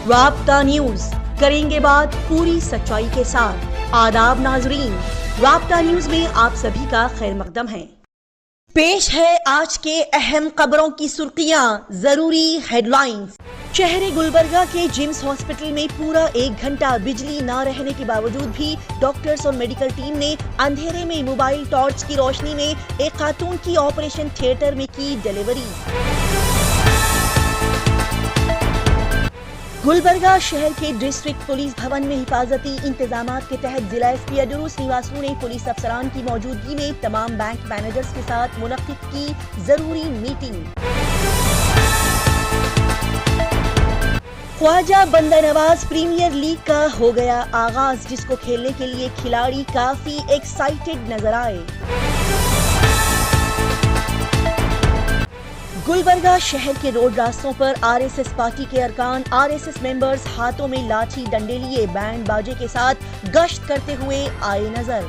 رابطہ نیوز کریں گے بات پوری سچائی کے ساتھ۔ آداب ناظرین، رابطہ نیوز میں آپ سبھی کا خیر مقدم ہے۔ پیش ہے آج کے اہم خبروں کی سرخیاں، ضروری ہیڈ لائنز۔ شہر گلبرگہ کے جیمز ہاسپٹل میں پورا 1 گھنٹہ بجلی نہ رہنے کے باوجود بھی ڈاکٹرز اور میڈیکل ٹیم نے اندھیرے میں موبائل ٹارچ کی روشنی میں ایک خاتون کی آپریشن تھیٹر میں کی ڈیلیوری۔ گلبرگہ شہر کے ڈسٹرکٹ پولیس بھون میں حفاظتی انتظامات کے تحت ضلع ایس پی اجرو سریواسلو نے پولیس افسران کی موجودگی میں تمام بینک مینیجرز کے ساتھ منعقد کی ضروری میٹنگ۔ خواجہ بندہ نواز پریمیئر لیگ کا ہو گیا آغاز، جس کو کھیلنے کے لیے کھلاڑی کافی ایکسائٹڈ نظر آئے۔ گلبرگہ شہر کے روڈ راستوں پر آر ایس ایس پارٹی کے ارکان، آر ایس ایس ممبرز ہاتھوں میں لاٹھی ڈنڈے لیے بینڈ باجے کے ساتھ گشت کرتے ہوئے آئے نظر۔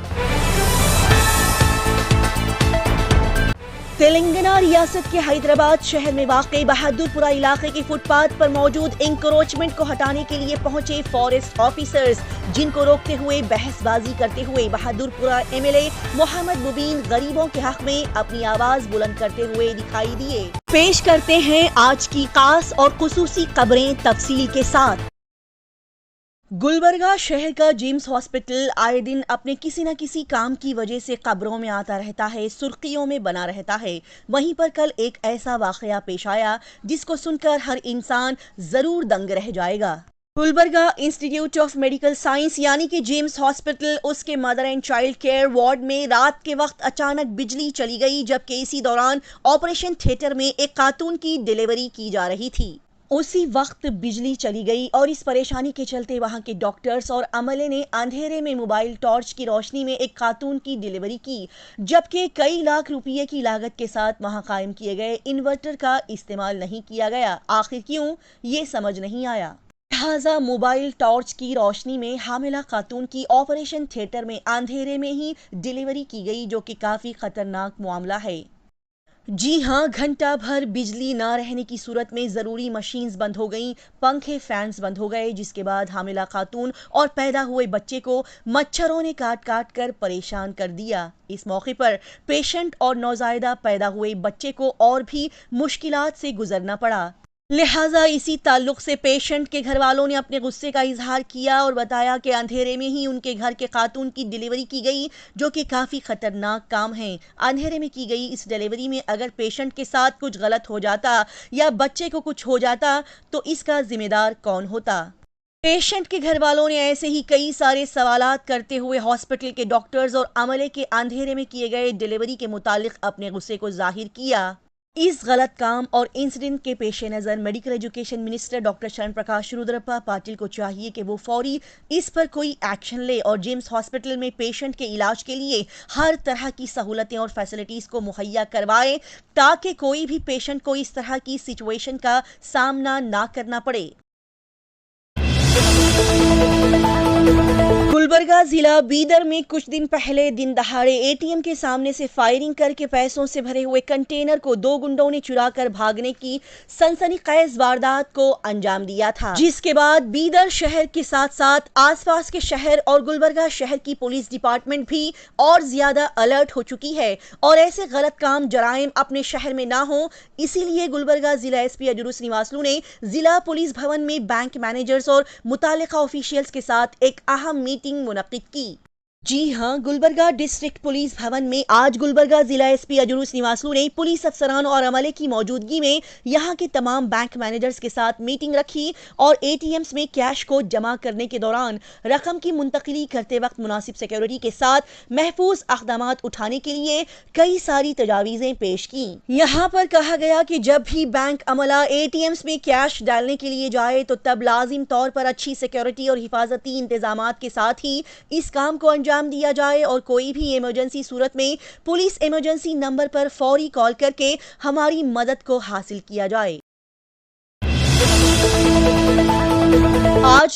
تلنگانہ ریاست کے حیدرآباد شہر میں واقع بہادر پورہ علاقے کے فٹ پاتھ پر موجود انکروچمنٹ کو ہٹانے کے لیے پہنچے فارسٹ آفیسرز، جن کو روکتے ہوئے بحث بازی کرتے ہوئے بہادر پورہ ایم ایل اے محمد مبین غریبوں کے حق میں اپنی آواز بلند کرتے ہوئے دکھائی دیے۔ پیش کرتے ہیں آج کی خاص اور خصوصی خبریں تفصیل کے ساتھ۔ گلبرگہ شہر کا جیمز ہاسپٹل آئے دن اپنے کسی نہ کسی کام کی وجہ سے خبروں میں آتا رہتا ہے، سرخیوں میں بنا رہتا ہے۔ وہیں پر کل ایک ایسا واقعہ پیش آیا جس کو سن کر ہر انسان ضرور دنگ رہ جائے گا۔ Gulbarga institute of medical science یعنی کہ جیمز ہاسپٹل، اس کے mother and child care ward میں رات کے وقت اچانک بجلی چلی گئی، جبکہ اسی دوران آپریشن تھیٹر میں ایک خاتون کی ڈیلیوری کی جا رہی تھی۔ اسی وقت بجلی چلی گئی اور اس پریشانی کے چلتے وہاں کے ڈاکٹرز اور عملے نے اندھیرے میں موبائل ٹارچ کی روشنی میں ایک خاتون کی ڈیلیوری کی، جبکہ کئی لاکھ روپے کی لاگت کے ساتھ وہاں قائم کیے گئے انورٹر کا استعمال نہیں کیا گیا۔ آخر کیوں، یہ سمجھ نہیں آیا۔ لہٰذا موبائل ٹارچ کی روشنی میں حاملہ خاتون کی آپریشن تھیٹر میں اندھیرے میں ہی ڈیلیوری کی گئی، جو کہ کافی خطرناک معاملہ ہے۔ جی ہاں، گھنٹہ بھر بجلی نہ رہنے کی صورت میں ضروری مشینز بند ہو گئیں، پنکھے فینز بند ہو گئے، جس کے بعد حاملہ خاتون اور پیدا ہوئے بچے کو مچھروں نے کاٹ کاٹ کر پریشان کر دیا۔ اس موقع پر پیشنٹ اور نوزائیدہ پیدا ہوئے بچے کو اور بھی مشکلات سے گزرنا پڑا۔ لہٰذا اسی تعلق سے پیشنٹ کے گھر والوں نے اپنے غصے کا اظہار کیا اور بتایا کہ اندھیرے میں ہی ان کے گھر کے خاتون کی ڈیلیوری کی گئی، جو کہ کافی خطرناک کام ہے۔ اندھیرے میں کی گئی اس ڈیلیوری میں اگر پیشنٹ کے ساتھ کچھ غلط ہو جاتا یا بچے کو کچھ ہو جاتا تو اس کا ذمہ دار کون ہوتا؟ پیشنٹ کے گھر والوں نے ایسے ہی کئی سارے سوالات کرتے ہوئے ہاسپٹل کے ڈاکٹرز اور عملے کے اندھیرے میں کیے گئے ڈیلیوری کے متعلق اپنے غصے کو ظاہر کیا۔ اس غلط کام اور انسیڈنٹ کے پیش نظر میڈیکل ایجوکیشن منسٹر ڈاکٹر شرن پرکاش رودرپا پاٹل کو چاہیے کہ وہ فوری اس پر کوئی ایکشن لے اور جیمز ہاسپٹل میں پیشنٹ کے علاج کے لیے ہر طرح کی سہولتیں اور فیسلٹیز کو مہیا کروائے، تاکہ کوئی بھی پیشنٹ کو اس طرح کی سچویشن کا سامنا نہ کرنا پڑے۔ گلبرگہ ضلع بیدر میں کچھ دن پہلے دن دہاڑے اے ٹی ایم کے سامنے سے فائرنگ کر کے پیسوں سے بھرے ہوئے کنٹینر کو 2 گنڈوں نے چرا کر بھاگنے کی سنسنی خیز واردات کو انجام دیا تھا، جس کے بعد بیدر شہر کے ساتھ ساتھ آس پاس کے شہر اور گلبرگہ شہر کی پولیس ڈپارٹمنٹ بھی اور زیادہ الرٹ ہو چکی ہے اور ایسے غلط کام جرائم اپنے شہر میں نہ ہوں، اسی لیے گلبرگہ ضلع ایس پی اجرو سریواسلو نے ضلع پولیس بھون میں بینک مینیجرز اور متعلقہ آفیشیلز کے ساتھ ایک اہم میٹنگ منعقد کی۔ جی ہاں، گلبرگہ ڈسٹرکٹ پولیس بھون میں آج گلبرگہ ضلع ایس پی اجرو سریواسلو نے پولیس افسران اور عملے کی موجودگی میں یہاں کے تمام بینک مینیجرز کے ساتھ میٹنگ رکھی اور اے ٹی ایمز میں کیش کو جمع کرنے کے دوران رقم کی منتقلی کرتے وقت مناسب سیکیورٹی کے ساتھ محفوظ اقدامات اٹھانے کے لیے کئی ساری تجاویزیں پیش کی۔ یہاں پر کہا گیا کہ جب بھی بینک عملہ اے ٹی ایمز میں کیش ڈالنے کے لیے جائے تو تب لازم طور پر اچھی سیکیورٹی اور حفاظتی انتظامات کے ساتھ ہی اس کام کو انجام دیا جائے اور کوئی بھی ایمرجنسی صورت میں پولیس ایمرجنسی نمبر پر فوری کال کر کے ہماری مدد کو حاصل کیا جائے۔ آج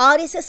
RSS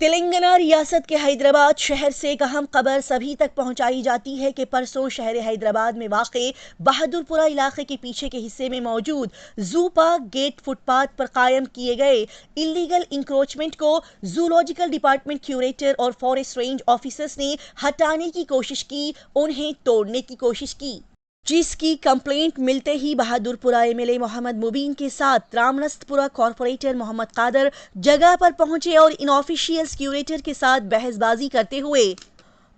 تلنگانہ ریاست کے حیدرآباد شہر سے ایک اہم خبر سبھی تک پہنچائی جاتی ہے کہ پرسوں شہر حیدرآباد میں واقع بہادر پورہ علاقے کے پیچھے کے حصے میں موجود zoo park gate footpath پر قائم کیے گئے انلیگل انکروچمنٹ کو زولوجیکل ڈپارٹمنٹ کیوریٹر اور فارسٹ رینج آفیسرز نے ہٹانے کی کوشش کی، انہیں توڑنے کی کوشش کی، جس کی کمپلینٹ ملتے ہی بہادر پورہ ایم ایل اے محمد مبین کے ساتھ رامنست پورہ کارپوریٹر محمد قادر جگہ پر پہنچے اور ان آفیشیل کیوریٹر کے ساتھ بحث بازی کرتے ہوئے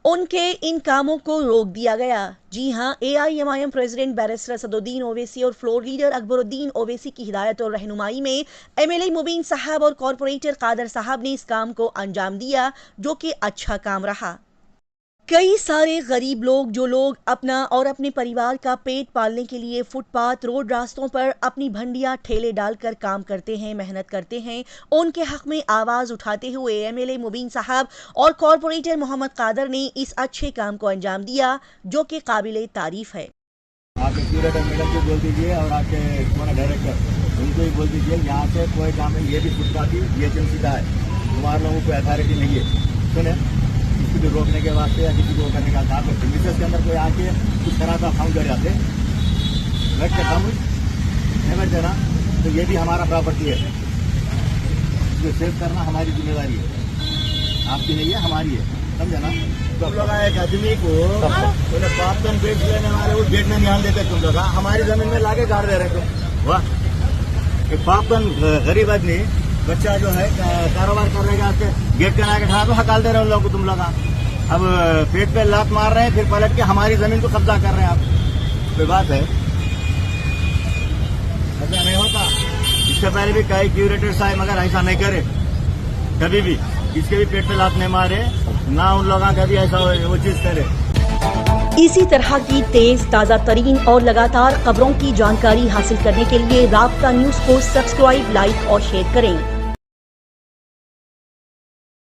ان کے ان کاموں کو روک دیا گیا۔ جی ہاں، AIMIM president barrister Asaduddin Owaisi اور فلور لیڈر اکبر الدین اویسی کی ہدایت اور رہنمائی میں ایم ایل اے مبین صاحب اور کارپوریٹر قادر صاحب نے اس کام کو انجام دیا، جو کہ اچھا کام رہا۔ کئی سارے غریب لوگ جو لوگ اپنا اور اپنے پریوار کا پیٹ پالنے کے لیے فٹ پاتھ، روڈ راستوں پر اپنی بھنڈیاں ٹھیلے ڈال کر کام کرتے ہیں، محنت کرتے ہیں، ان کے حق میں آواز اٹھاتے ہوئے ایم ایل اے مبین صاحب اور کارپوریٹر محمد قادر نے اس اچھے کام کو انجام دیا، جو کہ قابل تعریف ہے۔ آپ کے کیوریٹر میڈم کو بول دیجیے اور آپ کے ڈائریکٹر ان کو بھی بول دیجیے، یہاں سے کوئی کام ہے، یہ بھی فٹ پاتھ BHMC کا ہے، تمہارے لوگوں کو اتھارٹی نہیں ہے، سنیں کسی کو روکنے کے واسطے یا کسی کو کرنے کا کام کرتے بزنس کے اندر کوئی آ کے کچھ طرح کا فارم کر جاتے بیٹھ کے کام نہیں بیٹھتے نا، تو یہ بھی ہمارا پراپرٹی ہے، اس کو سیو کرنا ہماری ذمہ داری ہے، آپ کی نہیں ہے، ہماری ہے، سمجھا نا؟ تم لوگ ایک آدمی کو پاپ کن بیچ لینے والے وہ گیٹ میں دھیان دیتے، تم لوگ ہماری زمین میں لا کے گاڑ دے رہے تم، واہ! ایک پاپ کن غریب آدمی بچہ جو ہے کاروبار کر رہے گا، گیٹ کے لا کے کھڑا تو ہکال دے رہے ان لوگوں کو، تم لوگ اب پیٹ پہ لات مار رہے ہیں، پھر پلٹ کے ہماری زمین کو قبضہ کر رہے ہیں، آپ کوئی بات ہے؟ ایسا نہیں ہوتا، اس سے پہلے بھی کئی کیوریٹرس آئے مگر ایسا نہیں کرے، کبھی بھی اس کے بھی پیٹ پہ لات نہیں مارے، نہ ان لوگوں کا بھی ایسا وہ چیز کرے۔ اسی طرح کی تیز، تازہ ترین اور لگاتار خبروں کی جانکاری حاصل کرنے کے لیے رابطہ نیوز کو سبسکرائب، لائک اور شیئر کریں۔